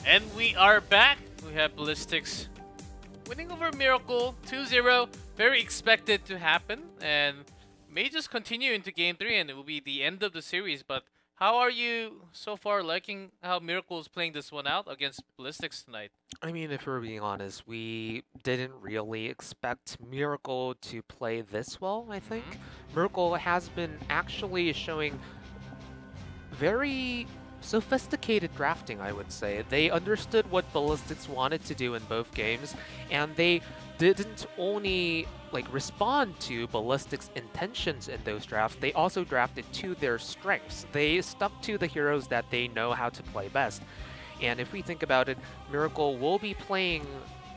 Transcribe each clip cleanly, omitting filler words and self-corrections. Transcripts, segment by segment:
And we are back. We have Ballistix winning over Miracle 2-0. Very expected to happen and may just continue into Game 3 and it will be the end of the series. But how are you so far liking how Miracle is playing this one out against Ballistix tonight? I mean, if we're being honest, we didn't really expect Miracle to play this well, I think. Miracle has been actually showing very sophisticated drafting, I would say. They understood what Ballistix wanted to do in both games, and they didn't only respond to Ballistix' intentions in those drafts, they also drafted to their strengths. They stuck to the heroes that they know how to play best. And if we think about it, Miracle will be playing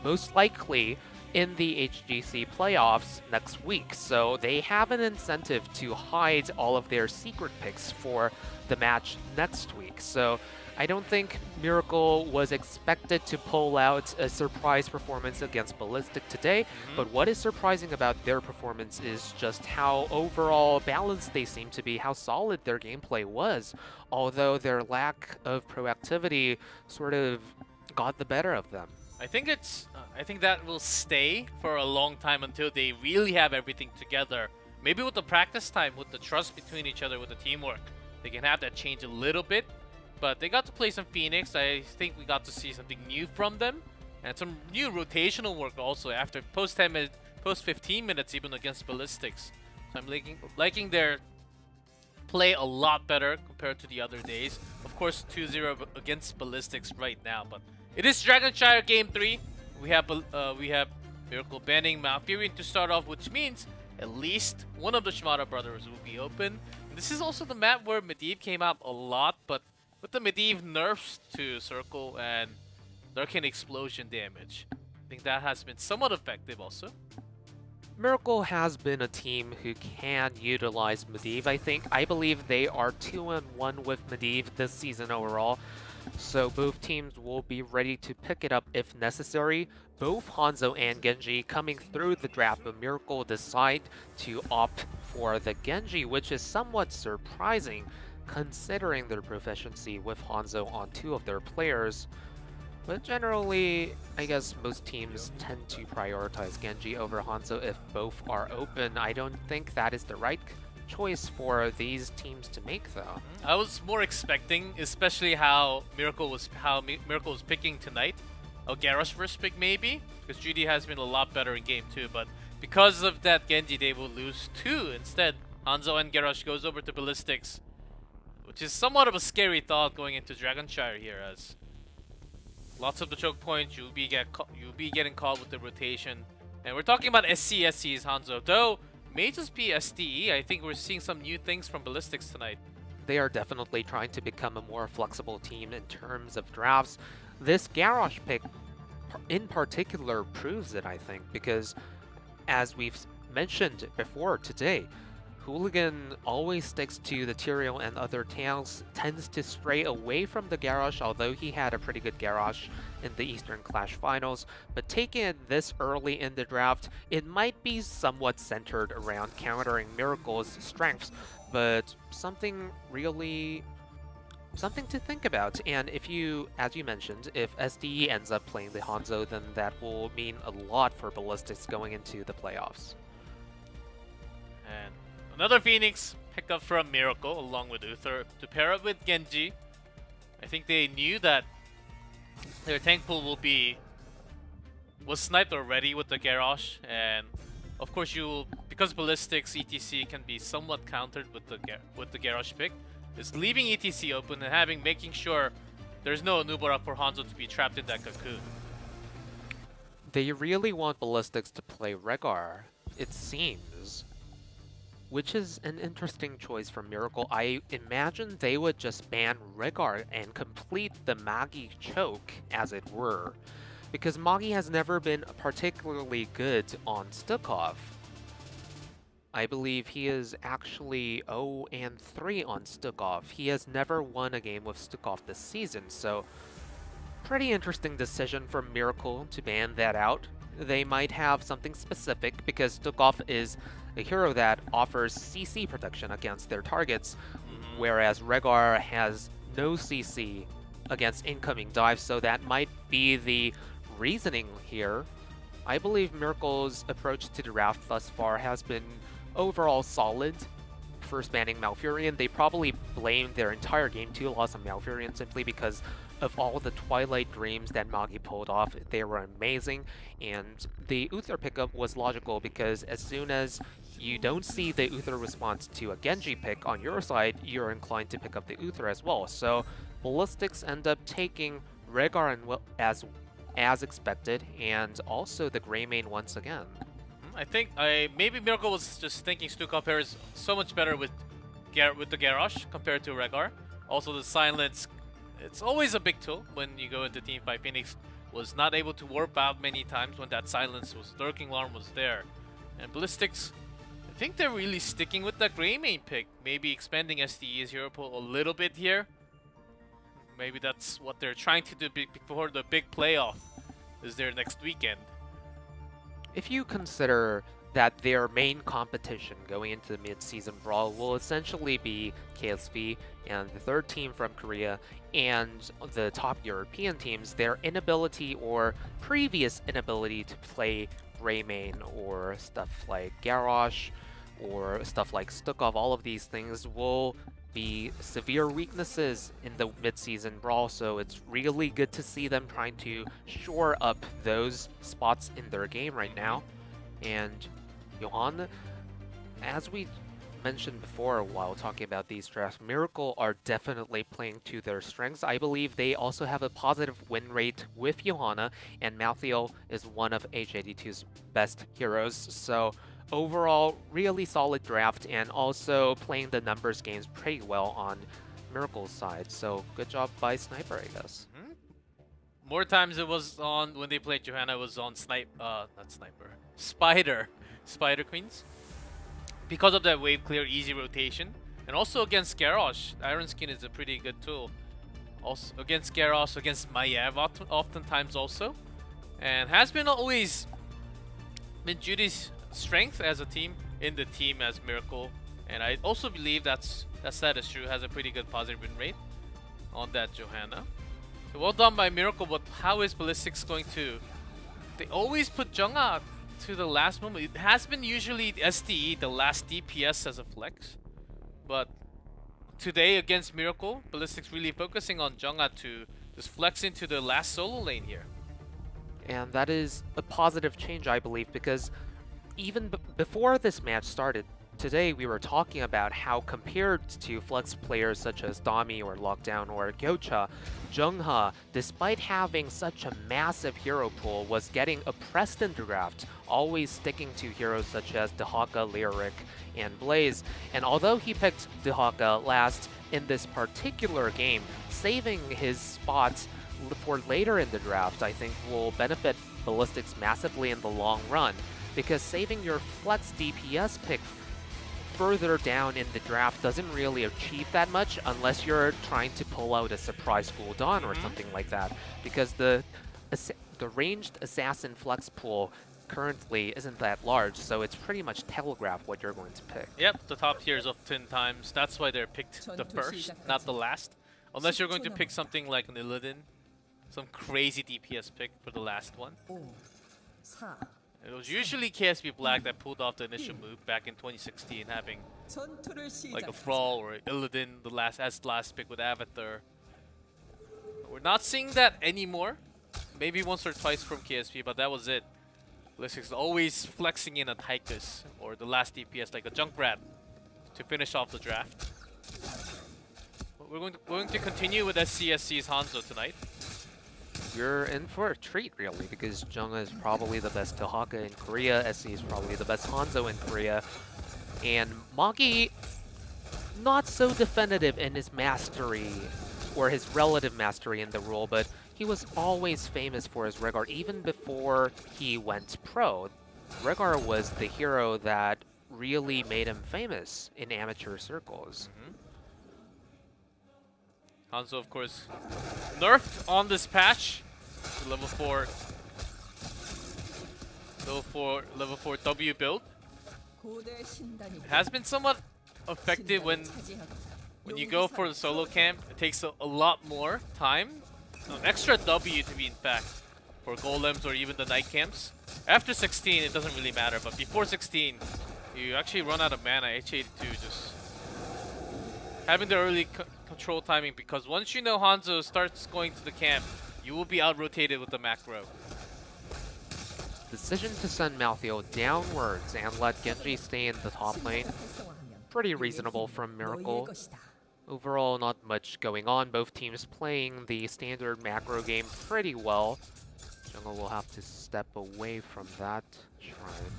most likely in the HGC playoffs next week, so they have an incentive to hide all of their secret picks for the match next week. So I don't think Miracle was expected to pull out a surprise performance against Ballistix today, but what is surprising about their performance is just how overall balanced they seem to be, how solid their gameplay was, although their lack of proactivity sort of got the better of them. I think that will stay for a long time until they really have everything together. Maybe with the practice time, with the trust between each other, with the teamwork, they can have that change a little bit. But they got to play some Phoenix. I think we got to see something new from them. And some new rotational work also after post 15 minutes even against Ballistix. So I'm liking their play a lot better compared to the other days. Of course, 2-0 against Ballistix right now. But it is Dragonshire Game 3. We have Miracle banning Malfurion to start off, which means at least one of the Shimada brothers will be open. And this is also the map where Medivh came out a lot, but with the Medivh nerfs to Circle and Lurking Explosion damage, I think that has been somewhat effective also. Miracle has been a team who can utilize Medivh, I think. I believe they are 2-1 with Medivh this season overall, so both teams will be ready to pick it up if necessary. Both Hanzo and Genji coming through the draft, but Miracle decide to opt for the Genji, which is somewhat surprising considering their proficiency with Hanzo on 2 of their players. But generally, I guess most teams tend to prioritize Genji over Hanzo if both are open. I don't think that is the right choice for these teams to make, though. I was more expecting, especially how Miracle was picking tonight, a Garrosh first pick maybe, because GD has been a lot better in Game 2, but because of that Genji, they will lose 2 instead. Hanzo and Garrosh goes over to Ballistix, which is somewhat of a scary thought going into Dragonshire here, as lots of the choke points, you'll be getting caught with the rotation. And we're talking about SCSC's Hanzo, though may just be SDE. I think we're seeing some new things from Ballistix tonight. They are definitely trying to become a more flexible team in terms of drafts. This Garrosh pick in particular proves it, I think, because as we've mentioned before today, Hooligan always sticks to the Tyrael and other tanks, tends to stray away from the Garrosh, although he had a pretty good Garrosh in the Eastern Clash Finals. But taking it this early in the draft, it might be somewhat centered around countering Miracle's strengths, but something to think about. And if you, as you mentioned, if SDE ends up playing the Hanzo, then that will mean a lot for Ballistix going into the playoffs. And another Phoenix pickup from Miracle along with Uther to pair up with Genji. I think they knew that their tank pool was sniped already with the Garrosh, and of course because Ballistix ETC can be somewhat countered with the Garrosh pick, is leaving ETC open and making sure there's no Anubara for Hanzo to be trapped in that cocoon. They really want Ballistix to play Rehgar, it seems, which is an interesting choice from Miracle. I imagine they would just ban Rehgar and complete the Magi choke, as it were, because Magi has never been particularly good on Stukov. I believe he is actually 0-3 on Stukov. He has never won a game with Stukov this season, so pretty interesting decision from Miracle to ban that out. They might have something specific because Stukov is a hero that offers CC protection against their targets, whereas Rehgar has no CC against incoming dives, so that might be the reasoning here. I believe Miracle's approach to the draft thus far has been overall solid. First banning Malfurion, they probably blamed their entire game 2 loss on Malfurion simply because of all the Twilight Dreams that Magi pulled off. They were amazing, and the Uther pickup was logical because as soon as you don't see the Uther response to a Genji pick on your side, you're inclined to pick up the Uther as well. So Ballistix end up taking Rehgar as expected, and also the Greymane once again. I think maybe Miracle was just thinking Stukov pair is so much better with the Garrosh compared to Rehgar. Also the silence, it's always a big tool when you go into Teamfight. Phoenix was not able to warp out many times when that silence was, lurking alarm was there. And Ballistix, I think they're really sticking with that Greymane pick. Maybe expanding SDE's hero pool a little bit here. Maybe that's what they're trying to do before the big playoff is there next weekend. If you consider that their main competition going into the mid-season brawl will essentially be KSV and the third team from Korea and the top European teams, their inability or previous inability to play Greymane or stuff like Garrosh or stuff like Stukov, all of these things will be severe weaknesses in the mid-season brawl, so it's really good to see them trying to shore up those spots in their game right now. And Johan, as we mentioned before while talking about these drafts, Miracle are definitely playing to their strengths. I believe they also have a positive win rate with Johanna, and Malthael is one of H82's best heroes, so overall, really solid draft, and also playing the numbers games pretty well on Miracle's side. So good job by Sniper, I guess. More times it was on when they played Johanna, it was on Spider Queens. Because of that wave clear, easy rotation. And also against Garrosh, Iron Skin is a pretty good tool. Also against Garrosh, against Maiev oftentimes also. And has been always been Judy's strength as a team in the team as Miracle, and I also believe that is true. Has a pretty good positive win rate on that Johanna. So well done by Miracle, but how is Ballistix going to? They always put Jungha to the last moment. It has been usually SDE, the last DPS as a flex, but today against Miracle, Ballistix really focusing on Jungha to just flex into the last solo lane here. And that is a positive change, I believe, because even before this match started, today we were talking about how compared to flex players such as Dami or Lockdown or Gyocha, Jungha, despite having such a massive hero pool, was getting oppressed in the draft, always sticking to heroes such as Dehaka, Lyric, and Blaze. And although he picked Dehaka last in this particular game, saving his spot for later in the draft, I think will benefit Ballistix massively in the long run. Because saving your flex DPS pick further down in the draft doesn't really achieve that much unless you're trying to pull out a surprise cooldown or something like that. Because the ranged assassin flex pool currently isn't that large, so it's pretty much telegraphed what you're going to pick. Yep, the top tiers oftentimes, that's why they're picked the first, not the last. Unless you're going to pick something like an Illidan, some crazy DPS pick for the last one. It was usually KSB Black that pulled off the initial move back in 2016, having like a Thrall or Illidan the last pick with Avatar. We're not seeing that anymore. Maybe once or twice from KSB, but that was it. Ballistix is always flexing in a Tychus or the last DPS like a Junkrat to finish off the draft. But we're going to continue with SCSC's Hanzo tonight. You're in for a treat, really, because Jungha is probably the best Dehaka in Korea, SC is probably the best Hanzo in Korea, and Magi, not so definitive in his mastery, or his relative mastery in the role, but he was always famous for his Rehgar, even before he went pro. Rehgar was the hero that really made him famous in amateur circles. Hanzo, of course, nerfed on this patch to level 4 W build. Has been somewhat effective when when you go for the solo camp, it takes a lot more time. An extra W to be in fact for golems or even the night camps. After 16, it doesn't really matter, but before 16, you actually run out of mana. H82 just having the early control timing, because once you know Hanzo starts going to the camp, you will be out-rotated with the macro. Decision to send Malthael downwards and let Genji stay in the top lane. Pretty reasonable from Miracle. Overall, not much going on. Both teams playing the standard macro game pretty well. Jungle will have to step away from that shrine.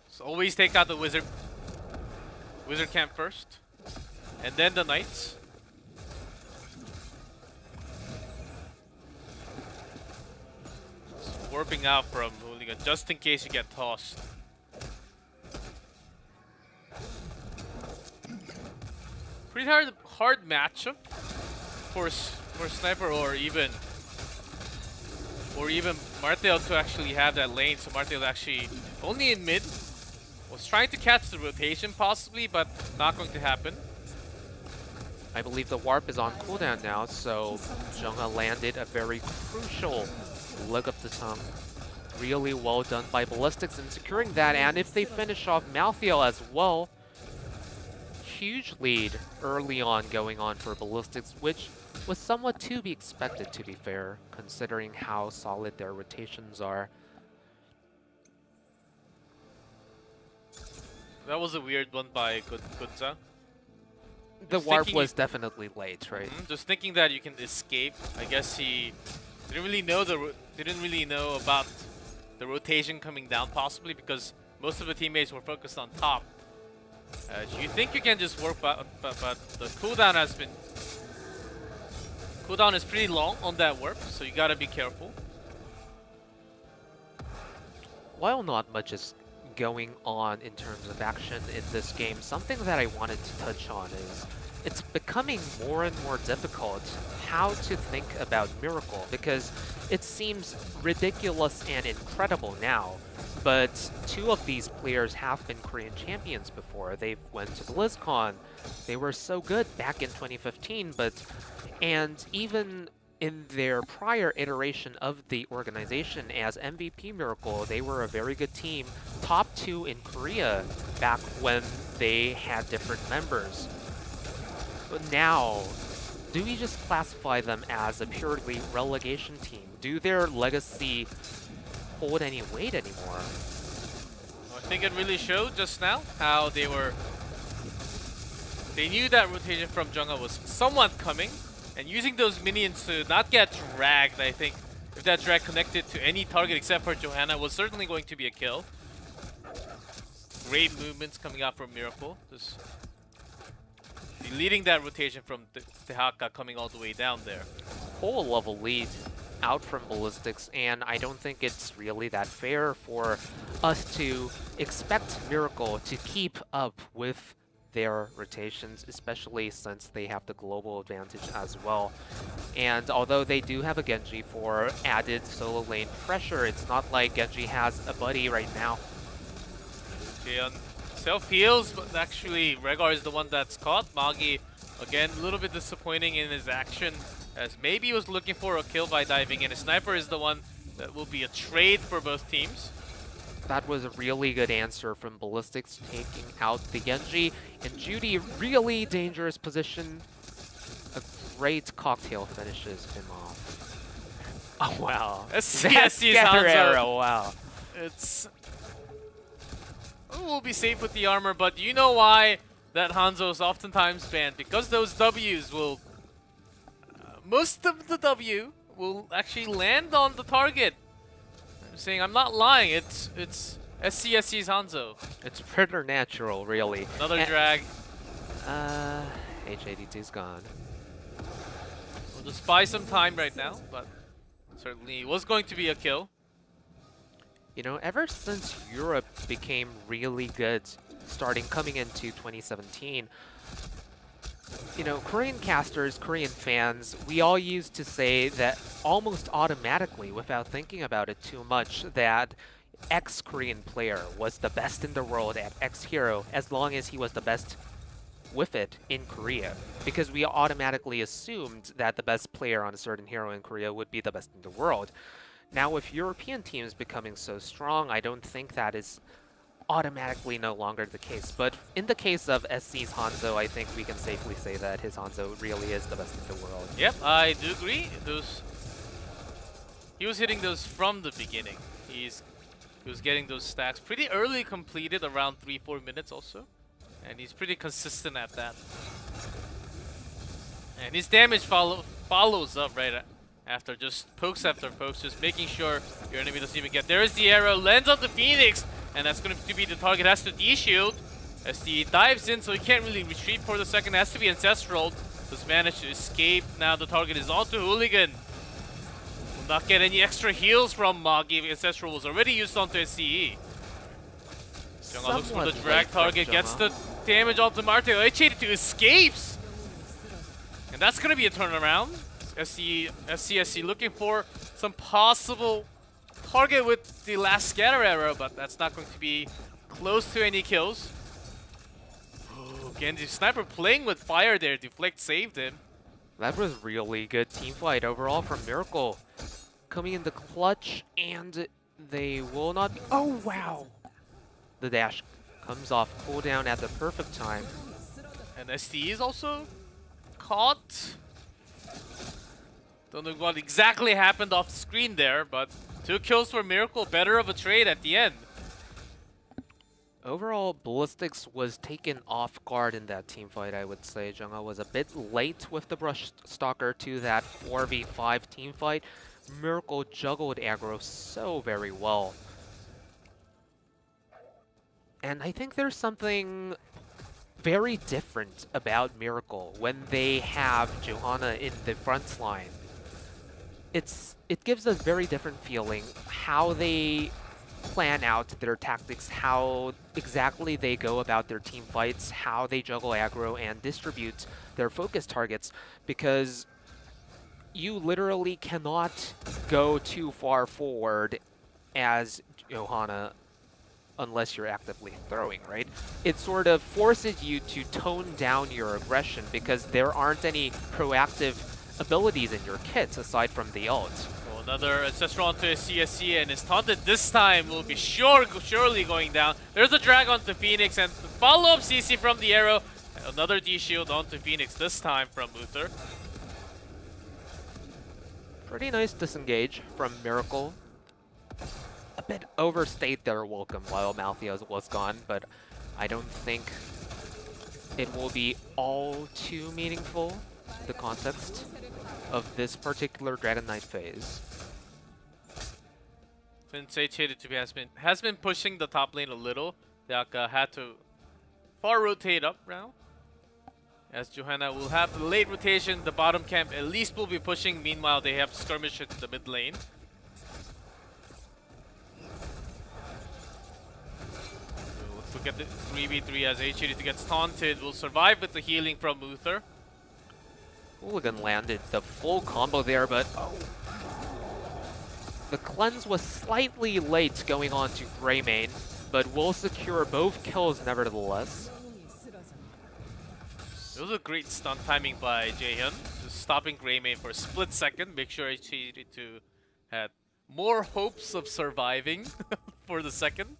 So always take out the wizard camp first, and then the knights. So warping out from Hooligan just in case you get tossed. Pretty hard matchup for Sniper or even Malthael to actually have that lane. So Malthael actually only in mid. Was trying to catch the rotation possibly, but not going to happen. I believe the warp is on cooldown now, so Junga landed a very crucial leg up the tongue. Really well done by Ballistix in securing that, and if they finish off Malthael as well, huge lead early on going on for Ballistix, which was somewhat to be expected, to be fair, considering how solid their rotations are. That was a weird one by Gunza. The warp was definitely late, right? Just thinking that you can escape. I guess he didn't really know about the rotation coming down, possibly because most of the teammates were focused on top. You think you can just work, but the cooldown is pretty long on that warp, so you gotta be careful. While not much is going on in terms of action in this game, something that I wanted to touch on is it's becoming more and more difficult how to think about Miracle, because it seems ridiculous and incredible now, but two of these players have been Korean champions before. They went to BlizzCon. They were so good back in 2015, and even in their prior iteration of the organization as MVP Miracle, they were a very good team, top 2 in Korea back when they had different members. But now, do we just classify them as a purely relegation team? Do their legacy hold any weight anymore? I think it really showed just now how they knew that rotation from Junga was somewhat coming, and using those minions to not get dragged. I think if that drag connected to any target except for Johanna was certainly going to be a kill. Great movements coming out from Miracle. Just leading that rotation from Tehaka coming all the way down there. Whole level lead out from Ballistix, and I don't think it's really that fair for us to expect Miracle to keep up with their rotations, especially since they have the global advantage as well. And although they do have a Genji for added solo lane pressure, it's not like Genji has a buddy right now. Okay, self-heals, but actually Rhaegar is the one that's caught. Magi, again, a little bit disappointing in his action, as maybe he was looking for a kill by diving in. A Sniper is the one that will be a trade for both teams. That was a really good answer from Ballistix, taking out the Genji. And Judy, really dangerous position. A great cocktail finishes him off. Oh, wow. SCSC's Hanzo. Wow. It's... we'll be safe with the armor, but you know why that Hanzo is oftentimes banned? Because those Ws will... most of the W will actually land on the target. Saying I'm not lying, it's SCSC's Hanzo. It's preternatural, really. Another drag. H82's gone. We'll just buy some time right now, but certainly was going to be a kill. You know, ever since Europe became really good, coming into 2017, you know, Korean casters, Korean fans, we all used to say that almost automatically, without thinking about it too much, that X Korean player was the best in the world at X hero as long as he was the best with it in Korea, because we automatically assumed that the best player on a certain hero in Korea would be the best in the world. Now with European teams becoming so strong, I don't think that is automatically no longer the case. But in the case of SC's Hanzo, I think we can safely say that his Hanzo really is the best in the world. Yep, I do agree. He was hitting those from the beginning. He was getting those stacks pretty early completed, around 3-4 minutes also. And he's pretty consistent at that. And his damage follows up right after, just pokes after pokes, just making sure your enemy doesn't even get. There's the arrow, lands on the Phoenix, and that's going to be the target. Has to D-shield as he dives in, so he can't really retreat for the second. Has to be Ancestral. Just managed to escape. Now the target is onto Hooligan. Will not get any extra heals from Magi. Ancestral was already used onto SCE. Jungha looks for the drag target, gets the damage onto Marte. HGC escapes! And that's going to be a turnaround. SCSC looking for some possible target with the last scatter arrow, but that's not going to be close to any kills. Oh, Genji Sniper playing with fire there. Deflect saved him. That was really good team fight overall from Miracle. Coming in the clutch, and they will not be— oh wow! The dash comes off cooldown at the perfect time. And STE is also caught. Don't know what exactly happened off the screen there, but 2 kills for Miracle, better of a trade at the end. Overall, Ballistix was taken off guard in that team fight, I would say. Jungha was a bit late with the Brush Stalker to that 4v5 team fight. Miracle juggled aggro so very well. And I think there's something very different about Miracle when they have Johanna in the front line. It gives us very different feeling how they plan out their tactics, how exactly they go about their team fights, how they juggle aggro and distribute their focus targets, because you literally cannot go too far forward as Johanna unless you're actively throwing, right? It sort of forces you to tone down your aggression because there aren't any proactive abilities in your kit aside from the ult. Oh, another Ancestral onto his CSC, and his taunted this time will be surely going down. There's a drag onto Phoenix and follow-up CC from the arrow. Another D-shield onto Phoenix, this time from Uther. Pretty nice disengage from Miracle. A bit overstayed their welcome while Malthios was gone, but I don't think it will be all too meaningful, the context of this particular Dragon Knight phase. Since HGC has been pushing the top lane a little, Yaka had to far rotate up now. As Johanna will have the late rotation, the bottom camp at least will be pushing. Meanwhile, they have skirmish in the mid lane. Let's look at the 3v3 as HGC gets taunted. Will survive with the healing from Uther. Hooligan landed the full combo there, but oh. The cleanse was slightly late going on to Greymane, but will secure both kills nevertheless. It was a great stun timing by Jaehyun, just stopping Greymane for a split second, make sure HGC had more hopes of surviving for the second.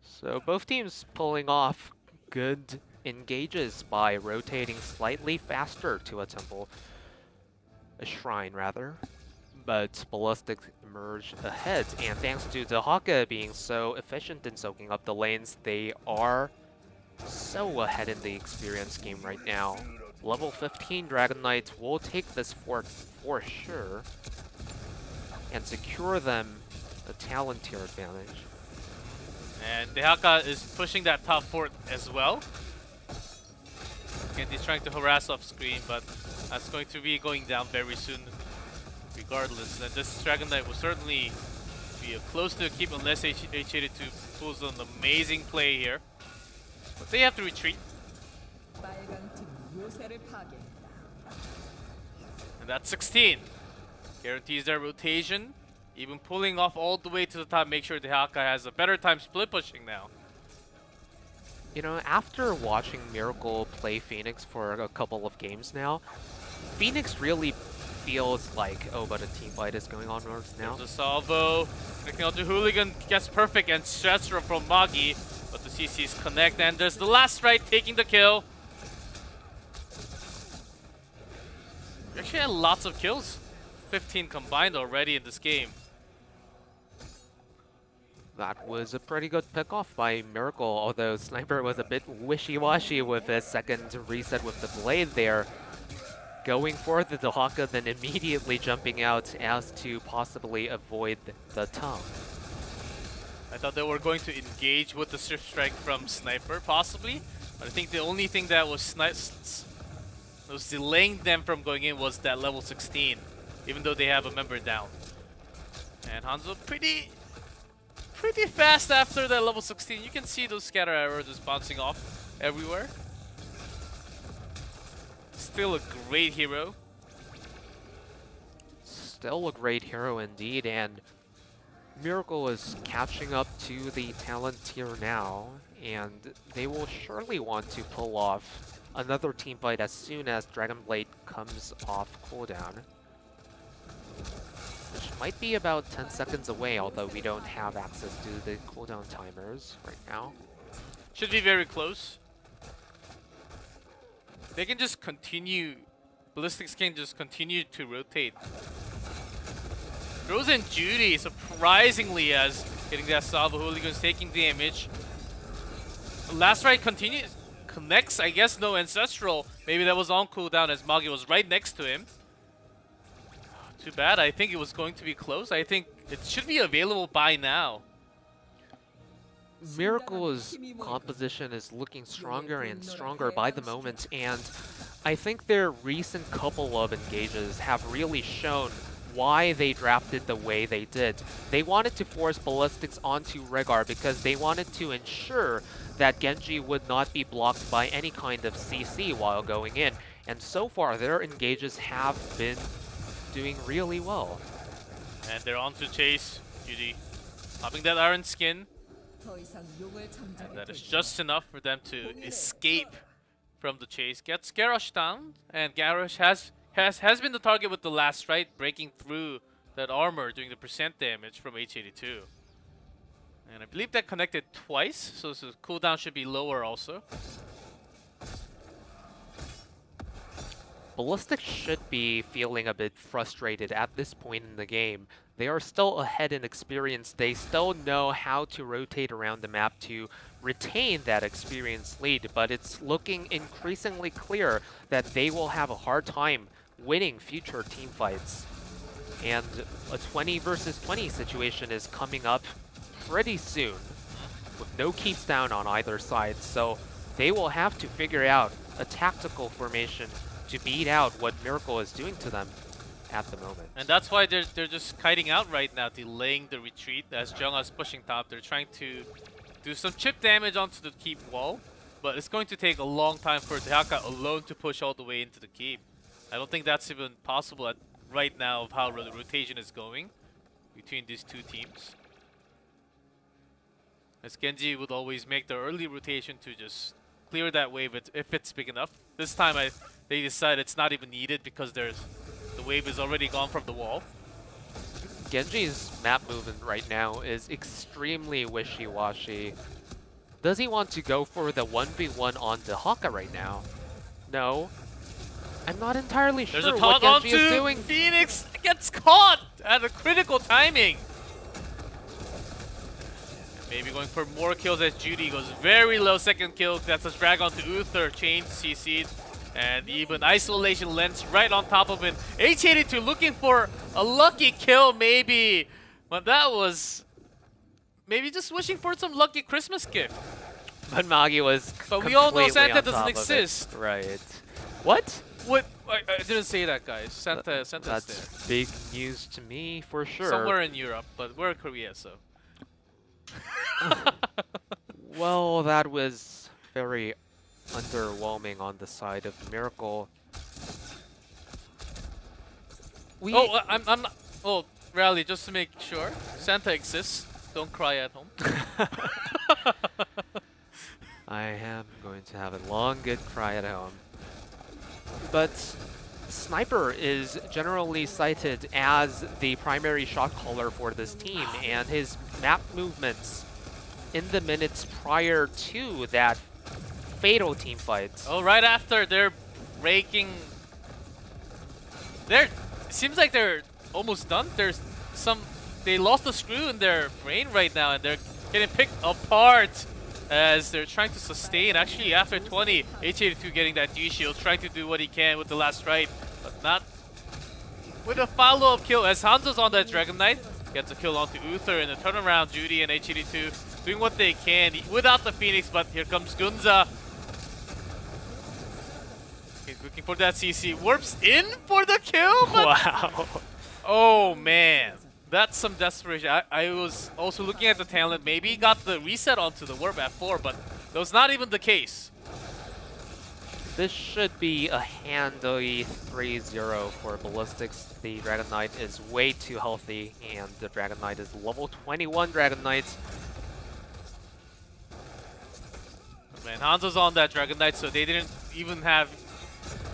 So both teams pulling off good engages by rotating slightly faster to a temple, a shrine rather, but Ballistix emerged ahead, and thanks to Dehaka being so efficient in soaking up the lanes, they are so ahead in the experience game right now. Level 15 Dragon Knight will take this fort for sure and secure them a talent tier advantage. And Dehaka is pushing that top fort as well. And he's trying to harass off screen, but that's going to be going down very soon regardless. And this Dragon Knight will certainly be close to a keep unless HGC pulls an amazing play here. But they have to retreat. And that's 16. Guarantees their rotation. Even pulling off all the way to the top, make sure the Haka has a better time split pushing now. You know, after watching Miracle play Phoenix for a couple of games now, Phoenix really feels like, oh, but a team fight is going on now. There's a salvo, connecting out to Hooligan, gets perfect, and Stressor from Magi, but the CCs connect, and there's the last right taking the kill. We actually had lots of kills, 15 combined already in this game. That was a pretty good pick-off by Miracle, although Sniper was a bit wishy-washy with his second reset with the blade there. Going for the Haka, then immediately jumping out as to possibly avoid the tongue. I thought they were going to engage with the Strip Strike from Sniper, possibly. But I think the only thing that was delaying them from going in was that level 16, even though they have a member down. And Hanzo pretty fast after that level 16. You can see those scatter arrows just bouncing off everywhere. Still a great hero. Still a great hero indeed, and Miracle is catching up to the talent tier now, and they will surely want to pull off another team fight as soon as Dragon Blade comes off cooldown. Which might be about 10 seconds away, although we don't have access to the cooldown timers right now. Should be very close. They can just continue. Ballistix can just continue to rotate. Rose and Judy, surprisingly, as getting that salvo. Hooligan's taking damage. Last right continues. Connects, I guess, no Ancestral. Maybe that was on cooldown as Magi was right next to him. Too bad. I think it was going to be close. I think it should be available by now. Miracle's composition is looking stronger and stronger by the moment, and I think their recent couple of engages have really shown why they drafted the way they did. They wanted to force Ballistix onto Rehgar because they wanted to ensure that Genji would not be blocked by any kind of CC while going in, and so far their engages have been doing really well. And they're on to chase Judy, popping that iron skin. And that is just enough for them to escape from the chase. Gets Garrosh down, and Garrosh has been the target with the last right, breaking through that armor, doing the percent damage from H82. And I believe that connected twice, so the cooldown should be lower also. Ballistix should be feeling a bit frustrated at this point in the game. They are still ahead in experience. They still know how to rotate around the map to retain that experience lead, but it's looking increasingly clear that they will have a hard time winning future team fights. And a 20 versus 20 situation is coming up pretty soon, with no keeps down on either side, so they will have to figure out a tactical formation to beat out what Miracle is doing to them at the moment. And that's why they're just kiting out right now, delaying the retreat as Jungha's pushing top. They're trying to do some chip damage onto the keep wall, but it's going to take a long time for Haka alone to push all the way into the keep. I don't think that's even possible right now of how the rotation is going between these two teams. As Genji would always make the early rotation to just clear that wave if it's big enough. This time they decide it's not even needed because the wave is already gone from the wall. Genji's map movement right now is extremely wishy-washy. Does he want to go for the 1v1 on the Haka right now? No. I'm not entirely sure There's a what taunt Genji is onto doing. Phoenix gets caught at a critical timing. Maybe going for more kills as Judy goes very low. Second kill, that's a drag onto Uther, chain CC'd, and even isolation lens right on top of it. H82 looking for a lucky kill maybe, but that was maybe just wishing for some lucky Christmas gift. But Magi was But we all know completely Santa on doesn't top of exist. it. Right. What? What? I didn't say that, guys. Santa's there. That's big news to me, for sure. Somewhere in Europe, but we're in Korea, so. Well, that was very underwhelming on the side of Miracle. I'm not. Oh, Rally, just to make sure. Santa exists. Don't cry at home. I am going to have a long, good cry at home. But Sniper is generally cited as the primary shot caller for this team, and his map movements in the minutes prior to that fatal team fight. Oh, right after they're breaking. It seems like they're almost done. They lost a screw in their brain right now, and they're getting picked apart as they're trying to sustain. Actually, after 20, HGC getting that D-shield, trying to do what he can with the last strike, but not with a follow-up kill as Hanzo's on that Dragon Knight. Gets a kill onto Uther in the turnaround. Judy and HGC doing what they can without the Phoenix, but here comes Gunza. He's looking for that CC. Warps in for the kill, but Wow. oh man. That's some desperation. I was also looking at the talent. Maybe he got the reset onto the warp at 4, but that was not even the case. This should be a handy 3-0 for Ballistix. The Dragon Knight is way too healthy, and the Dragon Knight is level 21 Dragon Knight. Man, Hanzo's on that Dragon Knight, so they didn't even have...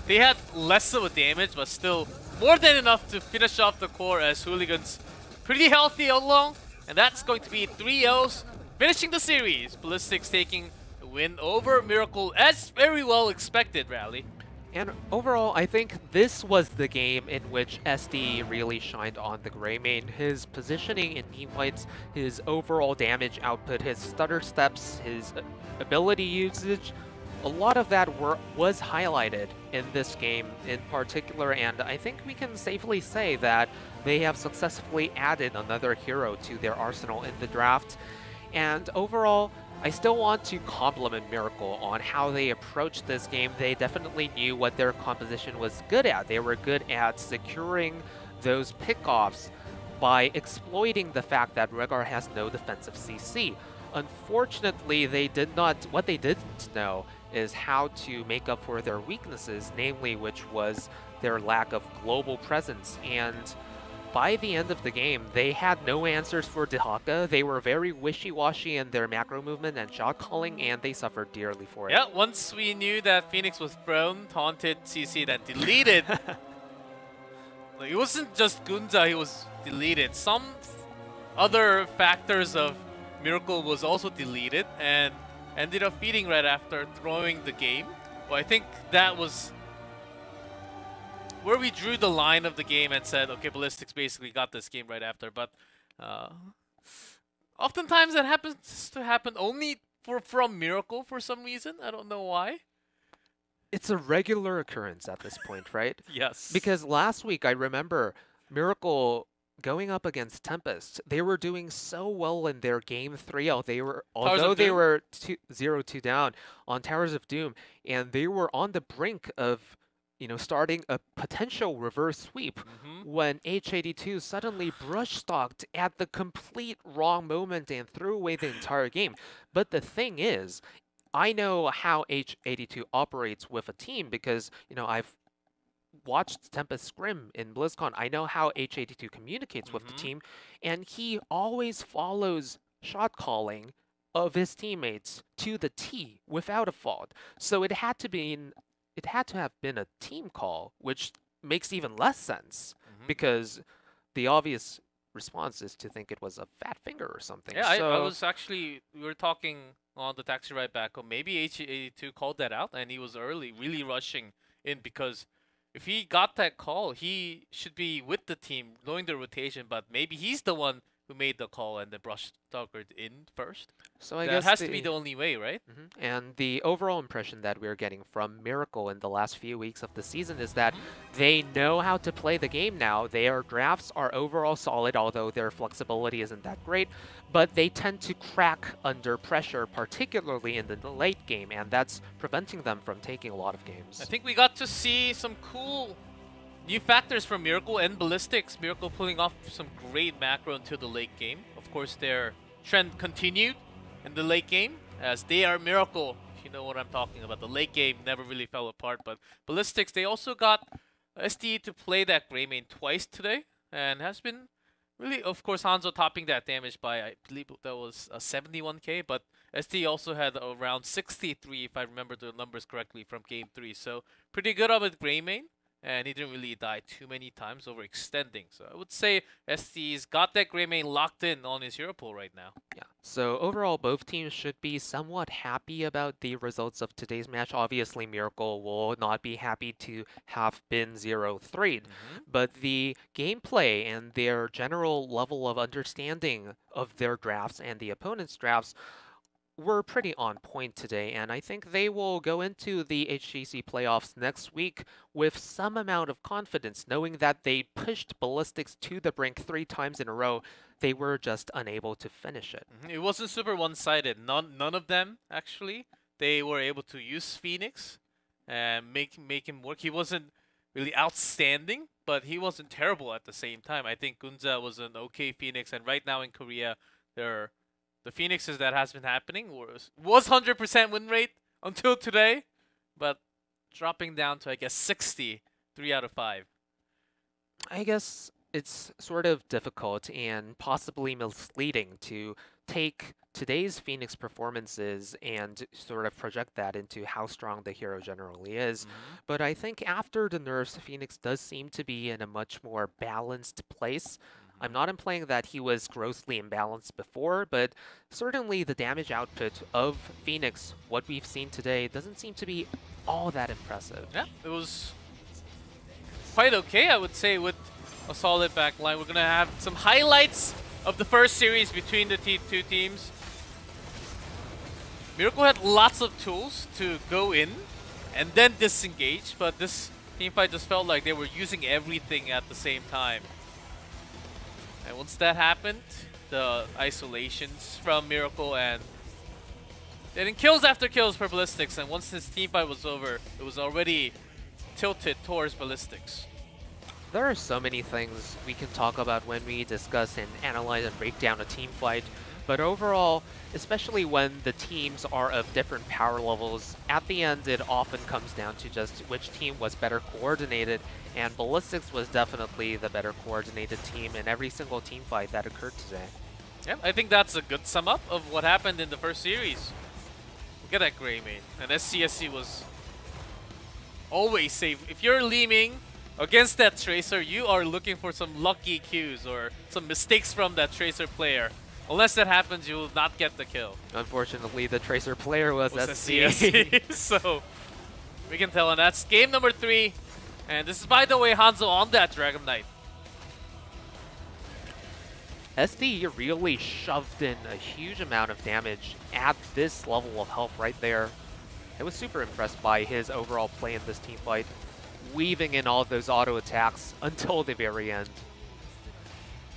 They had less of a damage, but still more than enough to finish off the core as Hooligans pretty healthy along. And that's going to be 3-0s, finishing the series. Ballistix taking the win over Miracle as very well expected, Rally. And overall, I think this was the game in which SD really shined on the Greymane. His positioning in teamfights, his overall damage output, his stutter steps, his ability usage, a lot of that was highlighted in this game in particular, and I think we can safely say that they have successfully added another hero to their arsenal in the draft. And overall, I still want to compliment Miracle on how they approached this game. They definitely knew what their composition was good at. They were good at securing those pickoffs by exploiting the fact that Rehgar has no defensive CC. Unfortunately, what they didn't know is how to make up for their weaknesses, namely which was their lack of global presence. And by the end of the game, they had no answers for Dehaka. They were very wishy-washy in their macro movement and shot calling, and they suffered dearly for it. Yeah, once we knew that Phoenix was thrown, taunted CC that deleted. Like, it wasn't just Gunza, he was deleted. Some other factors of Miracle was also deleted and ended up feeding right after throwing the game. Well, I think that was where we drew the line of the game and said, okay, Ballistix basically got this game right after. But oftentimes that happens to happen only from Miracle for some reason. I don't know why. It's a regular occurrence at this point, right? Yes. Because last week, I remember Miracle going up against Tempest. They were doing so well in their game 3-0. Although they were 0-2 down on Towers of Doom, and they were on the brink of, starting a potential reverse sweep when H82 suddenly brush-stalked at the complete wrong moment and threw away the entire game. But the thing is, I know how H82 operates with a team because, I've watched Tempest scrim in BlizzCon. I know how H82 communicates with the team, and he always follows shot calling of his teammates to the T without a fault. So it had to have been a team call, which makes even less sense because the obvious response is to think it was a fat finger or something. Yeah, I was actually, we were talking on the taxi ride back home. Maybe H82 called that out and he was early, really rushing in, because if he got that call, he should be with the team, knowing the rotation, but maybe he's the one who made the call and the brush stalkered in first. So I that guess has to be the only way, right? And the overall impression that we're getting from Miracle in the last few weeks of the season is that they know how to play the game now. Their drafts are overall solid, although their flexibility isn't that great, but they tend to crack under pressure, particularly in the late game, and that's preventing them from taking a lot of games. I think we got to see some cool new factors from Miracle and Ballistix. Miracle pulling off some great macro until the late game. Of course, their trend continued in the late game, as they are Miracle. If you know what I'm talking about. The late game never really fell apart, but Ballistix, they also got SD to play that Greymane twice today, and has been Really, of course, Hanzo topping that damage by, I believe that was 71k, but ST also had around 63, if I remember the numbers correctly, from game 3. So pretty good on with Greymane, and he didn't really die too many times overextending. So I would say ST's got that Greymane locked in on his hero pool right now. Yeah. So overall, both teams should be somewhat happy about the results of today's match. Obviously, Miracle will not be happy to have been 0-3'd, but the gameplay and their general level of understanding of their drafts and the opponent's drafts were pretty on point today, and I think they will go into the HGC playoffs next week with some amount of confidence, knowing that they pushed Ballistix to the brink 3 times in a row. They were just unable to finish it. It wasn't super one-sided. None of them actually. They were able to use Phoenix and make him work. He wasn't really outstanding, but he wasn't terrible at the same time. I think Gunza was an okay Phoenix, and right now in Korea, the Phoenixes that has been happening was 100% win rate until today, but dropping down to, I guess, 60, 3 out of 5. I guess it's sort of difficult and possibly misleading to take today's Phoenix performances and sort of project that into how strong the hero generally is. But I think after the nerfs, Phoenix does seem to be in a much more balanced place. I'm not implying that he was grossly imbalanced before, but certainly the damage output of Phoenix, what we've seen today, doesn't seem to be all that impressive. Yeah, it was quite okay, I would say, with a solid backline. We're going to have some highlights of the first series between the two teams. Miracle had lots of tools to go in and then disengage, but this teamfight just felt like they were using everything at the same time. And once that happened, the isolations from Miracle and getting kills after kills for Ballistix, and once this teamfight was over, it was already tilted towards Ballistix. There are so many things we can talk about when we discuss and analyze and break down a team fight, but overall, especially when the teams are of different power levels, at the end it often comes down to just which team was better coordinated, and Ballistix was definitely the better coordinated team in every single team fight that occurred today. Yeah, I think that's a good sum up of what happened in the first series. Look at that Greymane, and SCSC was always safe. If you're leaming against that Tracer, you are looking for some lucky cues or some mistakes from that Tracer player. Unless that happens, you will not get the kill. Unfortunately, the Tracer player was SCSC. So we can tell, and that's game number 3. And this is, by the way, Hanzo on that Dragon Knight. SD really shoved in a huge amount of damage at this level of health right there. I was super impressed by his overall play in this team fight, weaving in all of those auto attacks until the very end,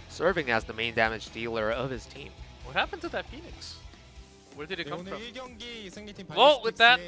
serving as the main damage dealer of his team. What happened to that Phoenix? Where did it come from? Well, with that,